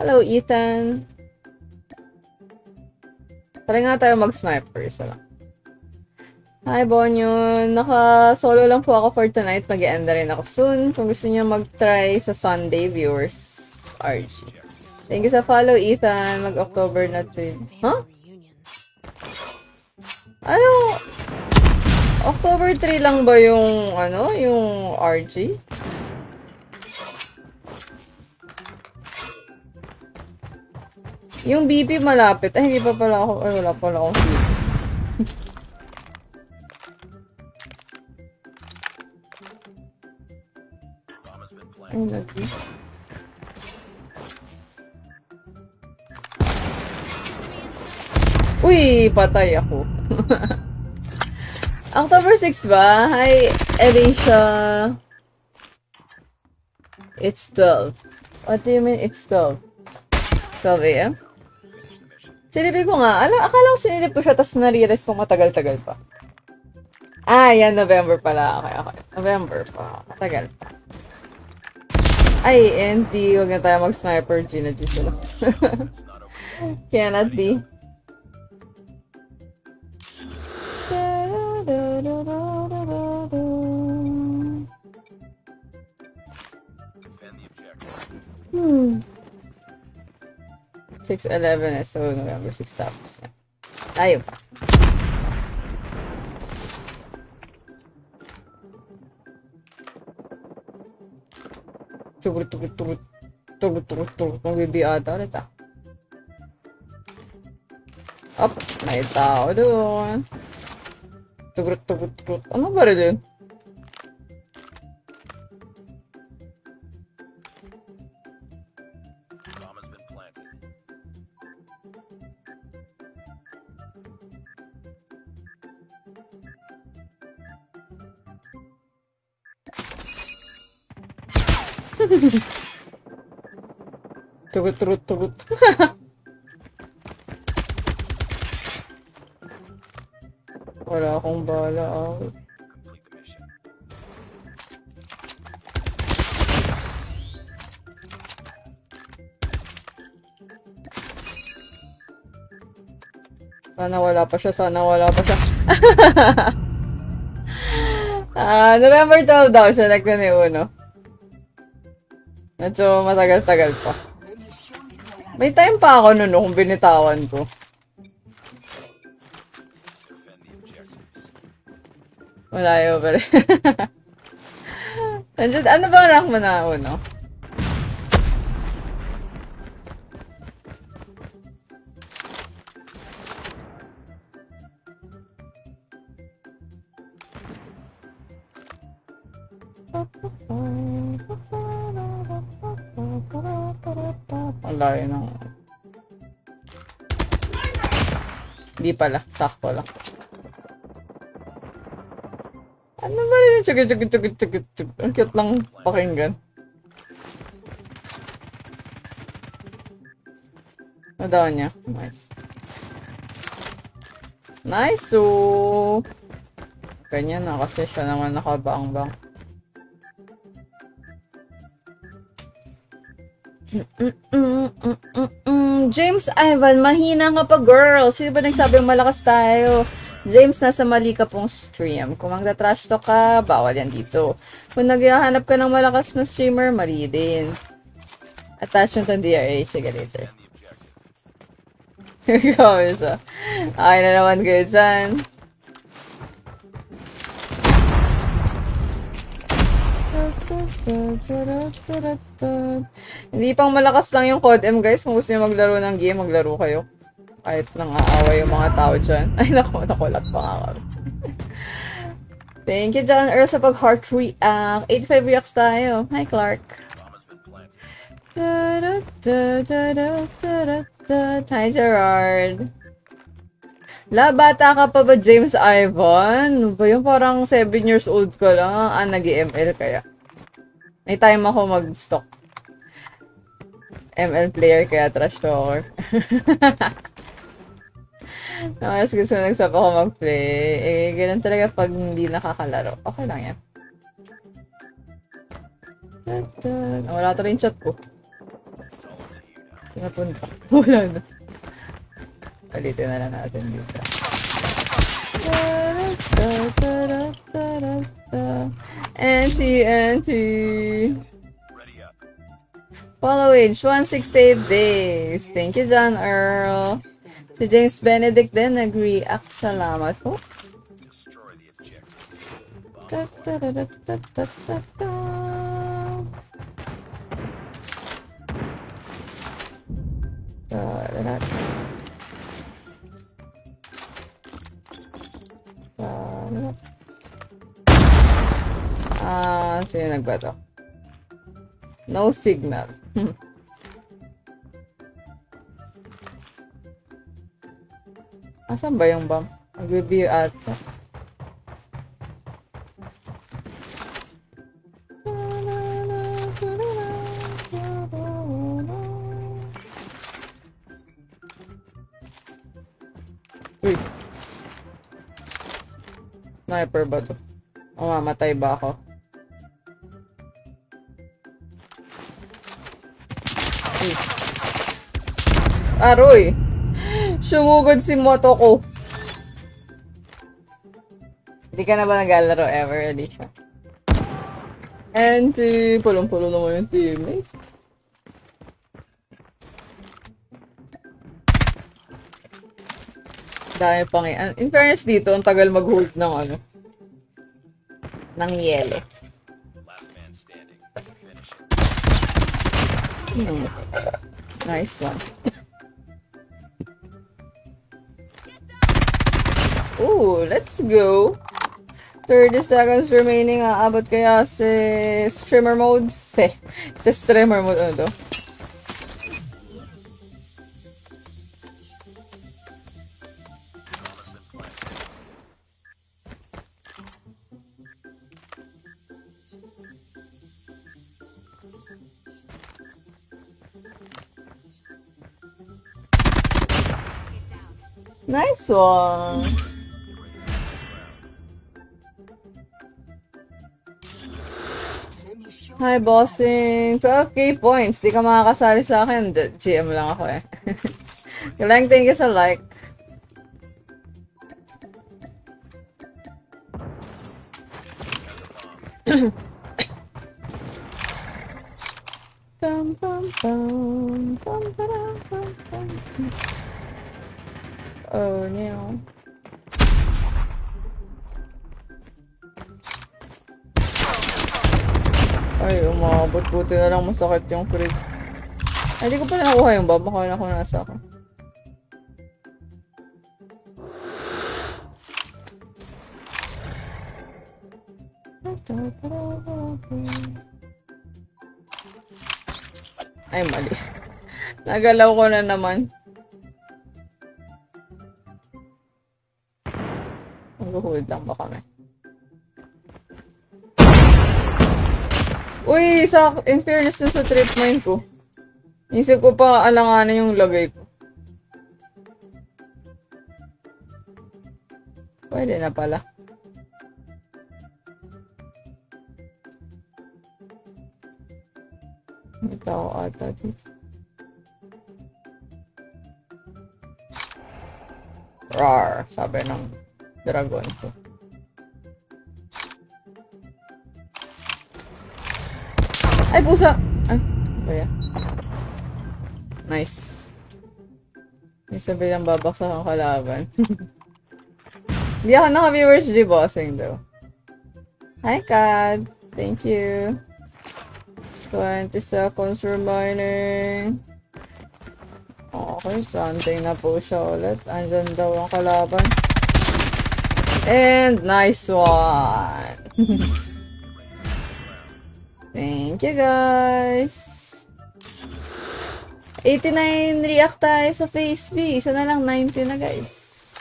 Hello, Ethan. Try nga tayo mag-sniper. Isa lang. Hi, Bonyon. Naka-solo lang po ako for tonight. Mag-e-end na rin ako soon. Kung gusto niyo mag-try sa Sunday, viewers. RG. Thank you sa follow, Ethan. Mag-October na 3. Huh? Ano? October 3 lang ba yung, yung RG? Yung BP malapit. Ay, hindi pa pala ako. Ay, wala pala akong BP. Ay, lagi. Uy, patay ako. October 6 ba? Hi, Alicia. It's 12. What do you mean it's 12? 12 a.m.? Sinipin ko nga. Akala ko sinilip ko siya tapos nare-realize kung matagal-tagal pa. Ah, yan. November pala. Okay. November pa. Matagal pa. Ay, NT. Huwag na tayo mag-sniper. Gina sila. Cannot be. Hmm. 6/11 so November 6 tapos. Tayo pa. Turut. Magbibi ata ulit ah. Up, may tao doon. Turut. Ano ba rin yun? Turut. Wala akong bala. Sana wala pa siya. November 12 daw siya. Nagkaniuno. Medyo matagal-tagal pa. May time pa ako nun kung binitawan ko. Malayo pa rin. Ano ba rank mo na uno? Ang layo ng... Hindi pala. Sakto lang. Ano ba rin yung chugit. Ang cute lang pakinggan. Nadaw niya. Nice. So... Ganyan na kasi siya naman nakabang-bang. James Ivan, mahina nga pa girl. Sino ba nagsabing malakas tayo? James, nasa mali ka pong stream. Kung magta-trash talk ka, bawal yan dito. Kung naghahanap ka ng malakas na streamer, mali din. Attachment ng DRH, sige later. Kami siya. Ay na naman kayo dyan. Hindi pang malakas lang yung Code M, guys. Kung gusto nyo maglaro ng game, maglaro kayo. Kahit nang aaway yung mga tao dyan. Ay, nakulat pa nga kami. Thank you, John Earl, sa pag-heart react. 85 reacts tayo. Hi, Clark. Hi, Gerard. Bata ka pa ba, James Ivan? Ba yung parang 7 years old ka lang? Nag-ML kaya. May time ako mag-stock. ML player kaya trash talker. Mas gusto nagsap ako mag-play. Ganun talaga pag hindi nakakalaro. Okay lang yan. Wala to rin chat ko. Napunta. Wala na. Palitin na lang natin dito. Anti. Followage, 168 days. Thank you, John Earl. Si James Benedict din nag-react. Salamat po. Sino nagbato? No signal. Asan ba yung bomb? Mag-review ata. Uy. Sniper ba to? O mamatay ba ako? Uy. Aroy! Sumugod si Motoko. Hindi ka na ba naglalaro ever, Alicia? And pulong-pulo naman yung teammate. Dami pang in fairness dito, ang tagal mag-hold ng ano. Ng yelo. Nice one. Ooh, let's go. 30 seconds remaining. Aabot kaya si streamer mode? Si streamer mode ano to? Nice one. Hi, bossing. 12k points. Di ka makakasali sa akin. GM lang ako eh. Kailangan thank you sa like. Pam, pam, pam, pam, pam, pam, pam. Oh, no. Ay, umabot. Buti na lang masakit yung frig. Ay, di ko pala nakuha yung bomb. Baka na ako nasa ako. Ay, mali. Nagalaw ko na naman. Mag-hold lang ba kami? Uy, in fairness dun sa trip mine ko. Isip ko pa alanganan yung lagay ko. Pwede na pala. May tao ata dito. Rar, sabi ng dragon ko. Ay, pusa! Ay, kaya. Nice. May sabi lang babaksak ang kalaban. Hindi ako naka-viewers G bossing though. Hi, Kad! Thank you. 20 seconds remaining. Okay, planting na po siya ulit. Andyan daw ang kalaban. And nice one! Thank you, guys! 89 react tayo sa FaceB. Isa na lang, 90 na, guys.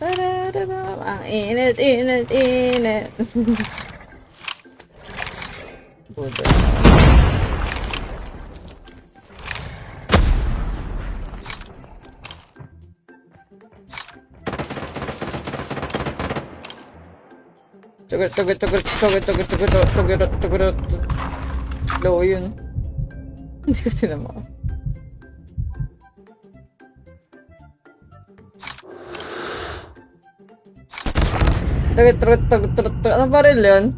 Ang init. Buda. Tugot. Low yun. Hindi ko tinama. Ano pa rin yun?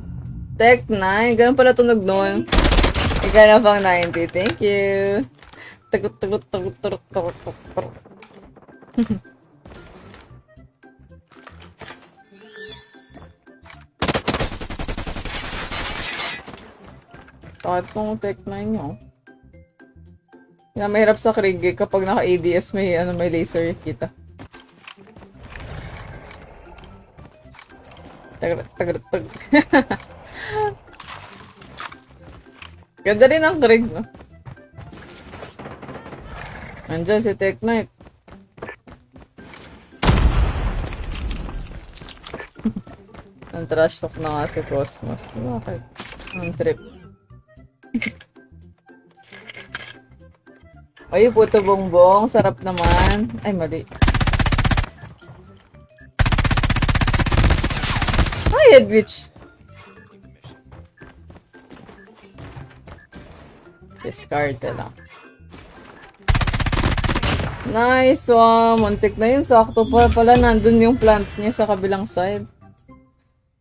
Tech 9? Ganun pala tunog nun. Ika na pang 90. Thank you. Tagut. Bakit pong Tech 9 nyo? Kaya mahirap sa Krieg kapag naka-ADS may laser kita. Tag. Ganda rin ang Krieg, no? Nandyan si Tech Knight. Ang trash talk na nga si Cosmos. Bakit? Ang trip. Ay, puto bongbong. Sarap naman. Ay, mali. Ay, headwitch. Discard lang. Nice one. Muntik na yun. Sakto pa pala. Nandun yung plant niya sa kabilang side.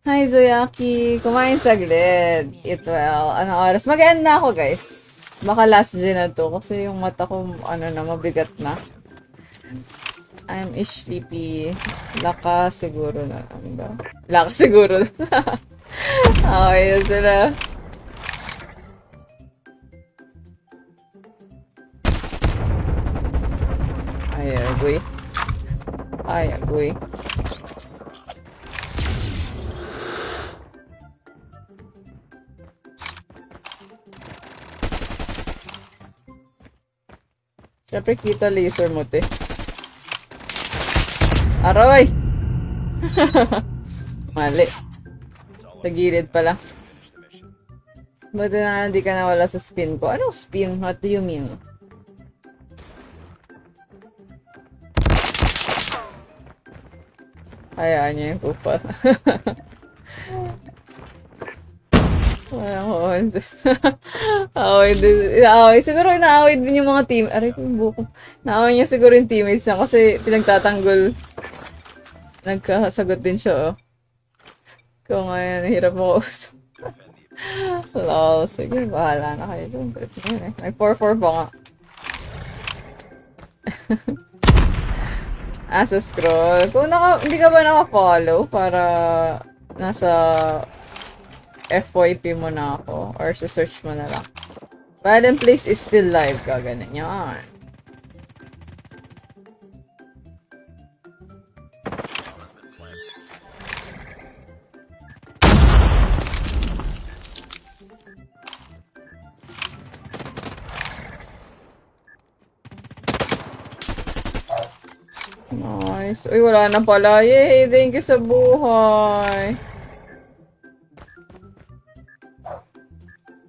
Hi, Zoyaki. Kumain saglit. Eat well. Anong oras? Mag-end na ako, guys. Baka last gen na to. Kasi yung mata ko, mabigat na. I'm sleepy. Laka siguro na. Ano ba? Laka siguro na. Okay, yun sila. Ay, agoy. Siyempre kita laser mo, te. Aroy! Mali. Sa gilid pala. Buti na hindi ka nawala sa spin ko. Anong spin? What do you mean? Hayaan niya yung kupa. Walang konses. Naaway. Siguro naaway din yung mga team. Aray ko yung buko. Naaway niya siguro yung teammates niya kasi pinagtatanggol. Nagkasagot din siya, oh. Kung ngayon, nahirap mo kausap. Lol, sige, bahala na kayo dun. May 4-4 pa nga. Sa scroll. Kung hindi ka ba naka-follow para nasa FYP mo na ako or sa search mo na lang. Violent Place is still live. Gaganan yan. Nice. Uy, wala na pala. Yay! Thank you sa buhay.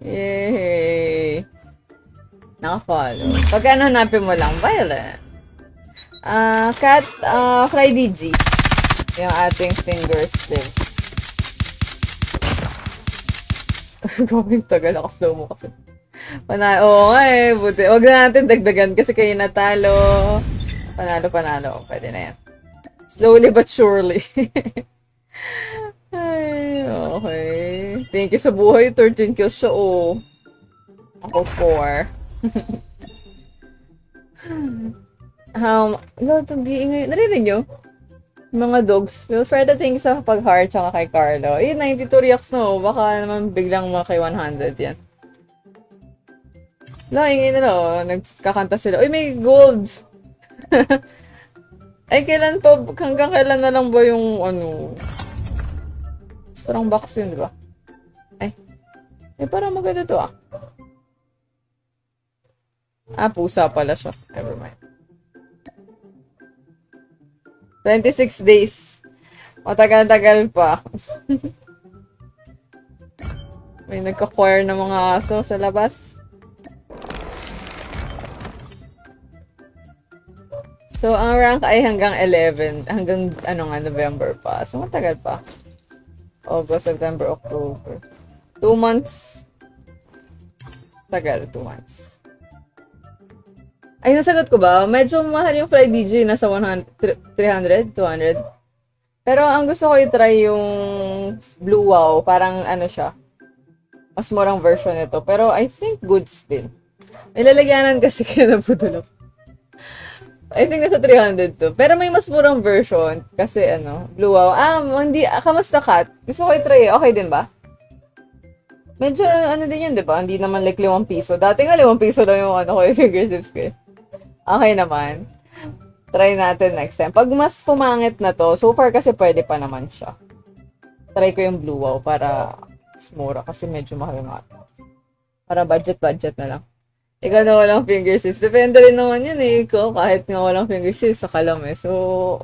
Yay! Naka-follow. Pag ano hanapin mo lang, Violet. Cat, Fly DG. Yung ating finger slips. Gawing tagal ako slow mo kasi. Oo nga eh. Buti. Huwag na natin dagdagan kasi kayo natalo. Panalo. Pwede na yan. Slowly but surely. Ay, okay. Thank you sa buhay. 13 kills siya, oh. Ako 4. Itong giingay. Narinig nyo? Mga dogs. Wilfreda, thank you sa pag-heart tsaka kay Carlo. 92 reacts na, oh. Baka naman biglang makay 100 yan. Ingay nila, oh. Nagkakanta sila. Uy, may gold! Ay, kailan pa? Hanggang kailan na lang ba yung, strong box yun, di ba? Ay, parang maganda to, ah. Pusa pala siya. Nevermind. 26 days. Matagal-tagal pa. May nagka-choir na mga aso sa labas. So, ang rank ay hanggang 11. Hanggang, November pa. So, matagal pa. August, September, October. 2 months. Tagal, 2 months. Ay, nasagot ko ba? Medyo mahal yung Fly DJ, nasa 100, 300, 200. Pero ang gusto ko i-try yung Blue Wow, parang ano siya, mas murang version nito. Pero I think good still. May lalagyanan kasi kaya napudulok. I think nasa 300 to. Pero may mas murang version. Kasi ano, Blue Wow. Hindi, kamusta Kat? Gusto ko i-try. Okay din ba? Medyo ano din yun, di ba? Hindi naman like 5 piso. Dati nga 5 piso lang yung ano ko, yung finger zips ko. Okay naman. Try natin next time. Pag mas pumangit na to, so far kasi pwede pa naman siya. Try ko yung Blue Wow para mas mura kasi medyo mahal nga. Para budget na lang. Ikaw na walang finger zips. Depende rin naman yun eh. Ko, kahit nga walang finger zips, sa kalam eh. So,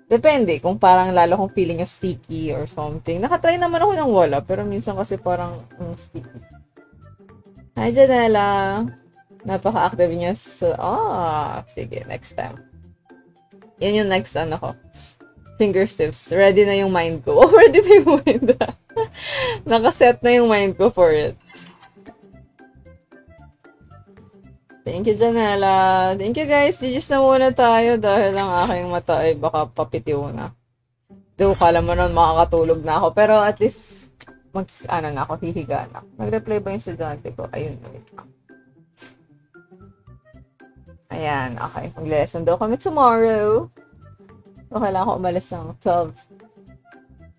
depende. Kung parang lalo kong feeling yung sticky or something. Nakatry naman ako ng wala. Pero minsan kasi parang sticky. Hi, Janela. Napaka-active niya. So, sige. Next time. Yan yung next ano ko. Finger tips. Ready na yung mind ko. Oh, ready na yung mind. Nakaset na yung mind ko for it. Thank you, Janela. Thank you, guys. Gigis na muna tayo dahil ang aking mata ay baka papitiw na. Though, kala mo nun makakatulog na ako. Pero at least, na ako, hihiga na. Nag-reply ba yung estudyante ko? Ayun, wait. Ayan, okay. Mag-lesson daw kami tomorrow. So, kailangan ko umalis ng 12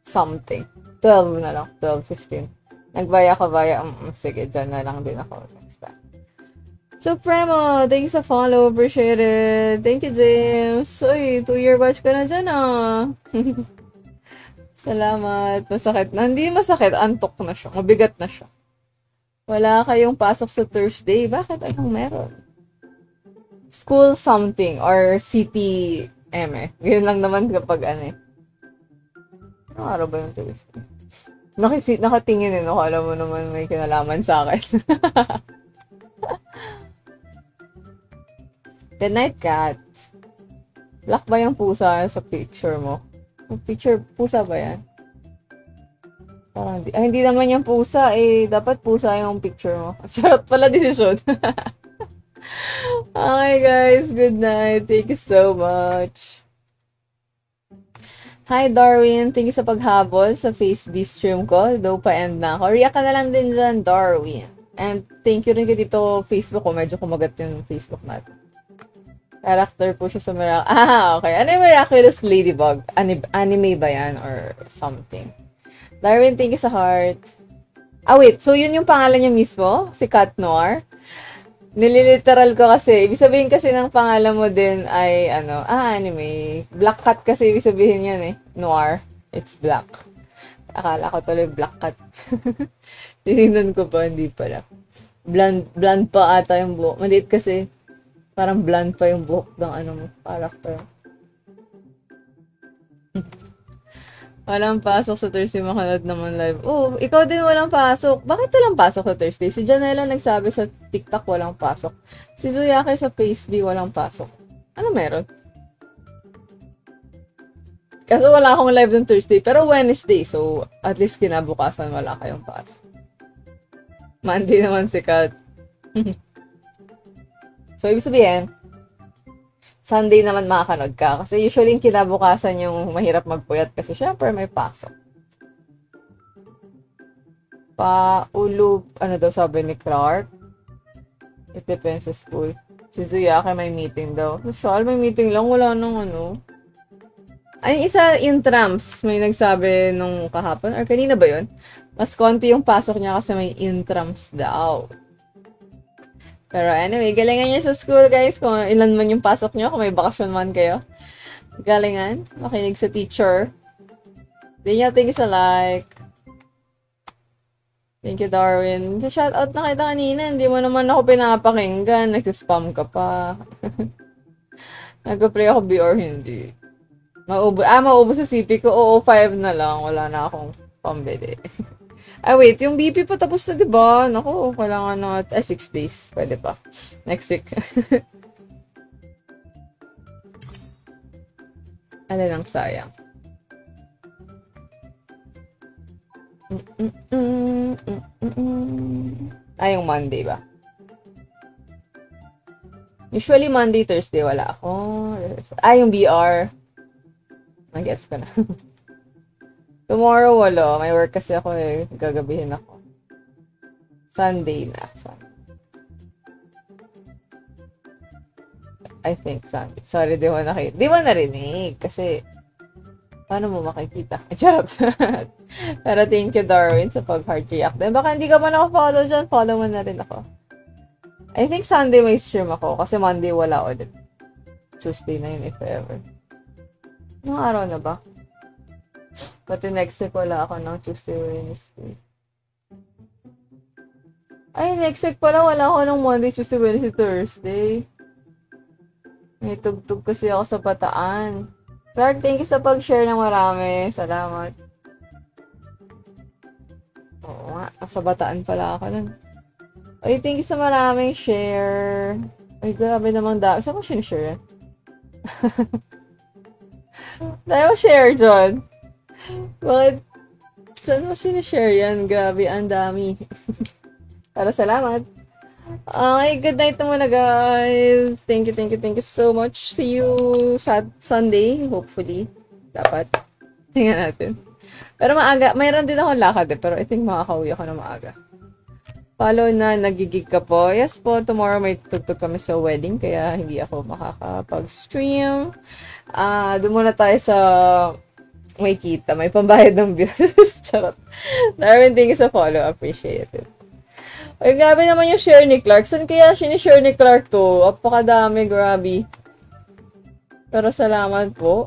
something. 12 na lang. 12:15. Nagbaya ka baya. Sige, dyan na lang din ako next time. Supremo, thank you sa follow. Appreciate it. Thank you, James. Uy, 2-year batch ka na dyan, Salamat. Masakit na. Hindi masakit. Antok na siya. Mabigat na siya. Wala kayong pasok sa Thursday. Bakit? Anong meron? School something or CTM eh. Ganyan lang naman kapag ano eh. Ano araw ba yung Thursday? Nakatingin eh, no? Alam mo naman may kinalaman sa akin. Good night, Cat. Black ba yung pusa sa picture mo? Picture, pusa ba yan? Parang hindi naman yung pusa eh. Dapat pusa yung picture mo. Charot pala desisyon. Okay, guys. Good night. Thank you so much. Hi, Darwin. Thank you sa paghabol sa FaceB stream ko. Though pa-end na ako. React ka na lang din dyan, Darwin. And thank you rin ka dito Facebook ko. Medyo kumagat yung Facebook natin. Character po siya sa okay. Ano yung Miraculous Ladybug? Anime ba yan? Or something? Darwin, thank you sa heart. Wait. So, yun yung pangalan niya mismo? Si Cat Noir? Nililiteral ko kasi. Ibig sabihin kasi ng pangalan mo din ay, anime. Black Cat kasi ibig sabihin yan eh. Noir. It's black. Akala ko tuloy Black Cat. Tinignan ko pa, hindi pala. Blonde pa ata yung buhok. Maliit kasi. Parang blonde pa yung buhok ng character. Walang pasok sa Thursday, makanood naman live. Oh, ikaw din walang pasok. Bakit walang pasok sa Thursday? Si Janela nagsabi sa TikTok walang pasok. Si Zuyake sa FaceB walang pasok. Ano meron? Kasi wala akong live ng Thursday, pero Wednesday. So, at least kinabukasan wala kayong pasok. Monday naman si Kat. So, ibig sabihin, Sunday naman makakanood ka. Kasi usually yung kinabukasan yung mahirap magpuyat kasi syempre may pasok. Ano daw sabi ni Clark? It depends sa school. Si Zuyake may meeting daw. Social, may meeting lang. Wala nang Ay, isa intrams. May nagsabi nung kahapon. Or kanina ba yun? Mas konti yung pasok niya kasi may intrams daw. Pero anyway, galingan niyo sa school, guys. Kung ilan man yung pasok niyo, kung may bakasyon man kayo. Galingan. Makinig sa teacher. Thank you sa like. Thank you, Darwin. Shoutout na kita kanina. Hindi mo naman ako pinapakinggan. Nagsispam ka pa. Nag-pray ako be or hindi. Maubos sa CP ko. Oo, 5 na lang. Wala na akong pambili. Wait, yung BP pa tapos na, diba? Naku, kailangan na 6 days. Pwede pa. Next week. Ano lang, sayang. Yung Monday ba? Usually, Monday, Thursday, wala ako. Yung BR. Nag-gets ko na. Tomorrow, wala. May work kasi ako eh. Gagabihin ako. Sunday na. I think Sunday. Sorry, di mo narinig. Kasi, paano mo makikita? Charot. Pero thank you, Darwin, sa pag-heart react. Then, baka hindi ka pa naka-follow dyan. Follow mo na rin ako. I think Sunday may stream ako. Kasi Monday wala ulit. Tuesday na yun if ever. Anong araw na ba? Pati next week wala ako ng Tuesday, Wednesday. Ay, next week pala wala ako ng Monday, Tuesday, Wednesday, Thursday. May tugtog kasi ako sa Bataan. Clark, thank you sa pag-share ng marami. Salamat. Oo nga, sa Bataan pala ako nun. Ay, thank you sa maraming share. Ay, grabe namang dami. Saan ko sinishare yan? Dahil mo share, John. Bakit? Saan mo sinishare yan? Grabe, ang dami. Pero salamat. Okay, good night na muna, guys. Thank you so much. See you Sunday, hopefully. Dapat. Tingnan natin. Pero maaga. Mayroon din akong lakad eh. Pero I think makakauwi ako na maaga. Follow na, nagigig ka po. Yes po, tomorrow may tugtog kami sa wedding. Kaya hindi ako makakapag-stream. Doon muna tayo sa may kita. May pambayad ng bills. Charot. Darwin, thank you sa follow. Appreciate it. Ay, grabe naman yung share ni Clark. Saan kaya sinishare ni Clark to? Apakadami, grabe. Pero salamat po.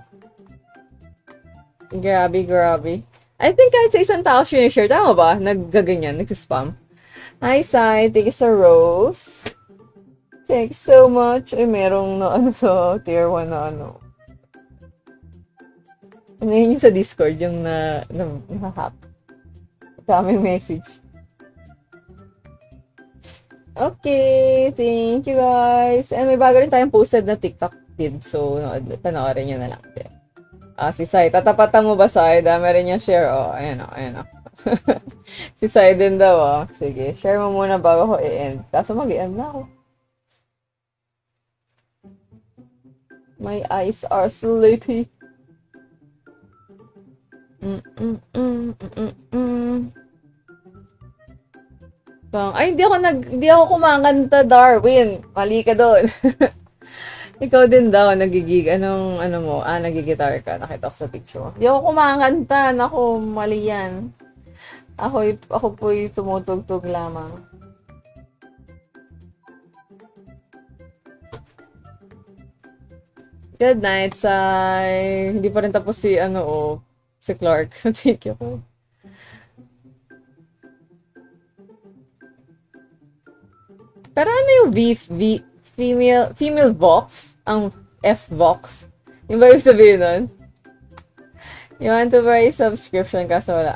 Grabe. I think kahit sa isang tao sinishare. Tama ba? Naggaganyan, nagsispam. Hi, Sai. Thank you sa Rose. Thank you so much. Ay, merong na sa tier 1 na Ano yun yung sa Discord, yung na-hack. Daming message. Okay, thank you guys. And may bago rin tayong posted na TikTok feed. So, panoorin nyo na lang din. Si Sai. Tatapatan mo ba, Sai? Dami rin yung share. Ayan o. Si Sai din daw, Sige, share mo muna bago ko i-end. Kaso mag-i-end na ako. My eyes are sleepy. Ay, hindi ako kumakanta, Darwin. Mali ka doon. Ikaw din daw, nagigig. Nagigitar ka. Nakita ko sa picture mo. Hindi ako kumakanta. Naku, mali yan. Ako po'y tumutugtog lamang. Good night, Sai. Hindi pa rin tapos si Clark. Thank you po. Pero ano yung female Vox? Ang F-Vox? Yung ba yung sabihin nun? You want to buy subscription kaso wala.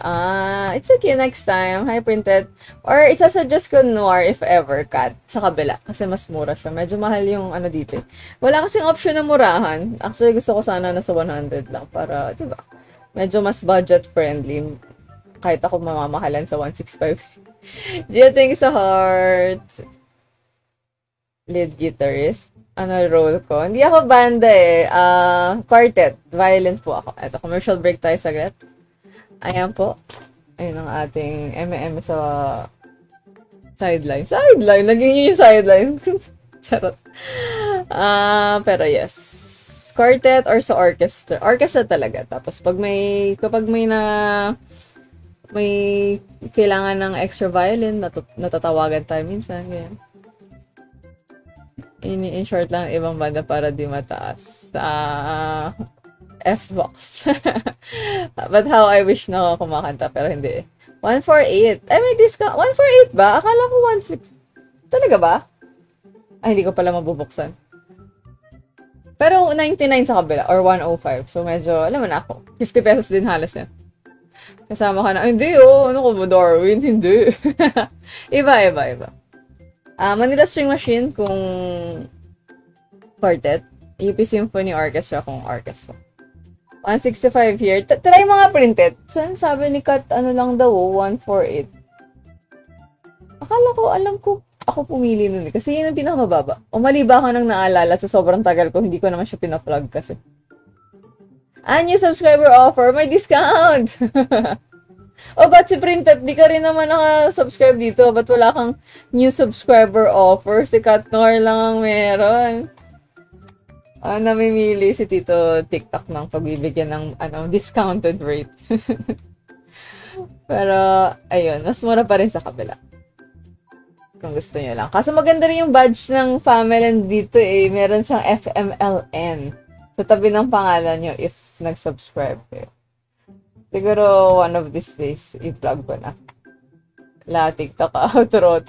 It's okay next time. Hi, Printed. Or isasuggest ko Noir if ever, Kat. Sa kabila. Kasi mas mura siya. Medyo mahal yung dito. Wala kasing option na murahan. Actually, gusto ko sana nasa 100 lang. Para, diba? Medyo mas budget friendly. Kahit ako mamamahalan sa 165. Gio, thanks sa heart. Lead guitarist. Role ko? Hindi ako banda eh. Quartet. Violin po ako. Eto, commercial break tayo saglit. Ayan po. Ayun ang ating M&M sa sideline. Sideline? Naging yun yung sideline. Charot. Pero yes. Quartet or sa orchestra. Orchestra talaga. Tapos kapag may kailangan ng extra violin, natatawagan tayo minsan. Ganyan. In short lang, ibang banda para di mataas. F-Box. But how I wish na kumakanta, pero hindi. 148. Ay, may discount. 148 ba? Akala ko 16. Talaga ba? Ay, hindi ko pala mabubuksan. Pero 99 sa kabila, or 105. So, medyo, alam mo na ako. 50 pesos din halos yan. Kasama ka na, hindi ano ko ba, Darwin? Hindi. Iba. Manila String Machine kung quartet. UP Symphony Orchestra kung orchestra. 165 here. Try mga printed. Saan sabi ni Kat, lang daw, 148. Akala ko, alam ko, ako pumili nun eh. Kasi yun ang pinakamababa. O mali ba ako nang naalala sa sobrang tagal ko, hindi ko naman siya pinaplug kasi. New subscriber offer, may discount! O, ba't si Printed? Di ka rin naman naka-subscribe dito. Ba't wala kang new subscriber offer? Si Katnor lang ang meron. Namimili si Tito TikTok ng pagbibigyan ng discounted rate. Pero, ayun, mas mura pa rin sa kabila. Kung gusto nyo lang. Kaso maganda rin yung badge ng Family dito eh. Meron siyang FMLN. Sa tabi ng pangalan nyo if nag-subscribe kayo. Siguro one of these days, i-plug ko na. TikTok outro.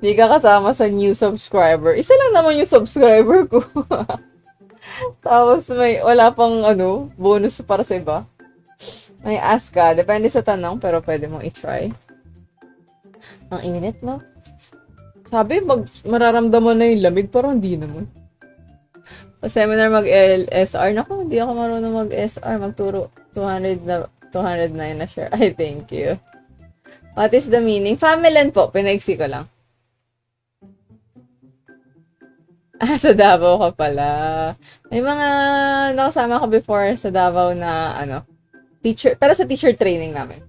Di ka kasama sa new subscriber. Isa lang naman yung subscriber ko. Tapos wala pang bonus para sa iba. May ask ka. Depende sa tanong, pero pwede mo i-try. Ang init, no? Sabi, mararamdaman na yung lamig. Parang di naman. Seminar mag-SR. Naku, hindi ako marunong mag-SR. Magturo. 209 na share. Ay, thank you. What is the meaning? Family po. Pinaiksi ko lang. Sa Davao ka pala. May mga nakasama ko before sa Davao na teacher. Pero sa teacher training namin.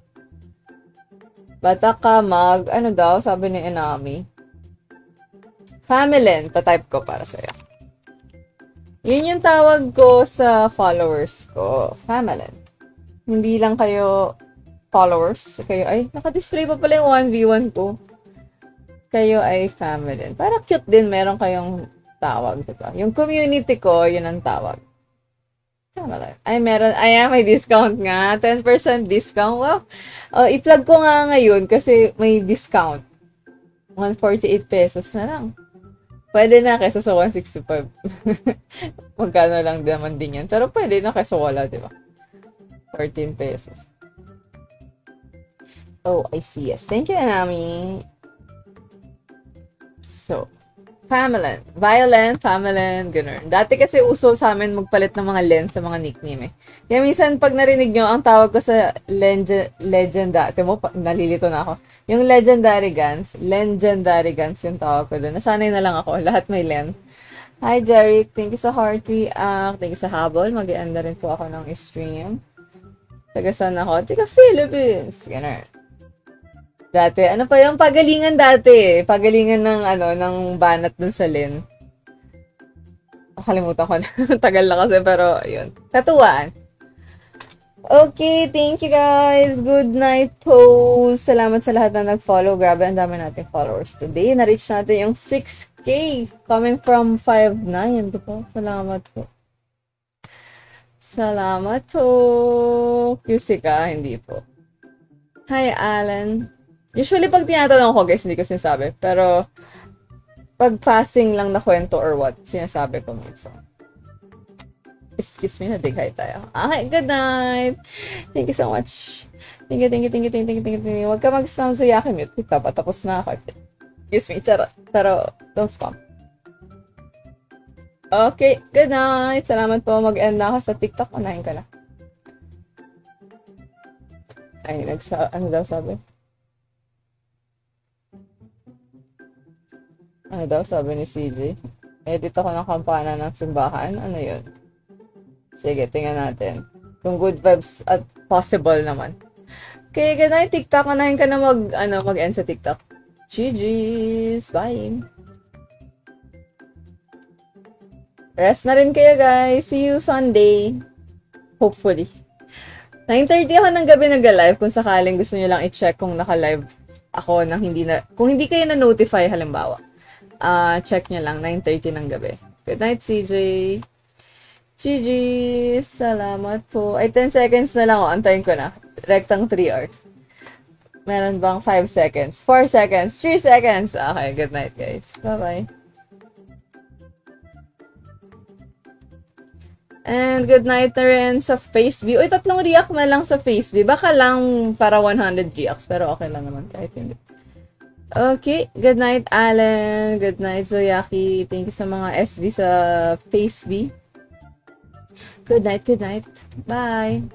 Bata ka daw, sabi ni Enami. Family. Pa-type ko para sa'yo. Yun yung tawag ko sa followers ko. Family. Hindi lang kayo followers. Kayo ay, naka-display pa pala yung 1v1 ko. Kayo ay family. Para cute din, meron kayong tawag. Diba? Yung community ko, yun ang tawag. Family. Ay, meron. Ay, may discount nga. 10% discount. Wow. I-plug ko nga ngayon kasi may discount. 148 pesos na lang. Pwede na kaysa sa 165. Magkano lang naman din yan. Pero pwede na kaysa wala, di ba? 14 pesos. Oh, I see. Yes. Thank you, Nami. So, family. Violent, family, gano'n. Dati kasi uso sa amin magpalit ng mga lens sa mga nickname eh. Kaya minsan pag narinig nyo, ang tawag ko sa legenda. Ito mo, nalilito na ako. Yung legendary guns yung tawag ko doon. Nasanay na lang ako. Lahat may len. Hi, Jeric. Thank you sa heart react. Thank you sa habol. Mag-i-enda rin po ako ng stream. Taga saan ako? Taga Philippines. Ganun. Dati, ano pa yung pagalingan dati? Pagalingan ng, ng banat dun sa len. Nakalimutan ko na. Tagal na kasi, pero, yun. Katuwaan. Okay, thank you guys. Good night po. Salamat sa lahat na nag-follow. Grabe, ang dami nating followers today. Na-reach natin yung 6K. Coming from 5'9". Po. Salamat po. Salamat po. QC ka, hindi po. Hi, Alan. Usually, pag tinatanong ko, guys, hindi ko sinasabi. Pero, pag passing lang na kwento or what, sinasabi ko minsan. Excuse me, nadighay tayo. Okay, good night. Thank you so much. Thank you. Huwag ka mag-spam sa Yakimute. Papatapos na ako. Excuse me, charot. Pero, don't spam. Okay, good night. Salamat po. Mag-end na ako sa TikTok. Unahin ka na. Ay, ano daw sabi? Ano daw sabi ni CJ? Edit ako ng kampana ng simbahan. Ano yun? Sige, tingnan natin. Kung good vibes at possible naman. Okay, good night, TikTok. Unahin ka na mag-end sa TikTok. GG's. Bye. Rest na rin kayo, guys. See you Sunday. Hopefully. 9:30 ako ng gabi nag-live. Kung sakaling gusto nyo lang i-check kung naka-live ako nang kung hindi kayo na-notify, halimbawa. Check nyo lang. 9:30 ng gabi. Good night, CJ. GG! Salamat po. Ay, 10 seconds na lang. Antayin ko na. Rektang 3 hours. Meron bang 5 seconds? 4 seconds? 3 seconds? Okay, good night, guys. Bye-bye. And good night na rin sa FaceB. Uy, 3 react na lang sa FaceB. Baka lang para 100 reacts. Pero okay lang naman kahit hindi. Okay. Good night, Alan. Good night, Zoyaki. Thank you sa mga SB sa FaceB. Good night, good night. Bye.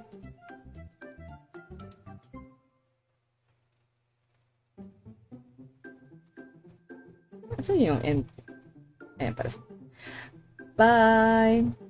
Asan yung end? Ayan pala. Bye!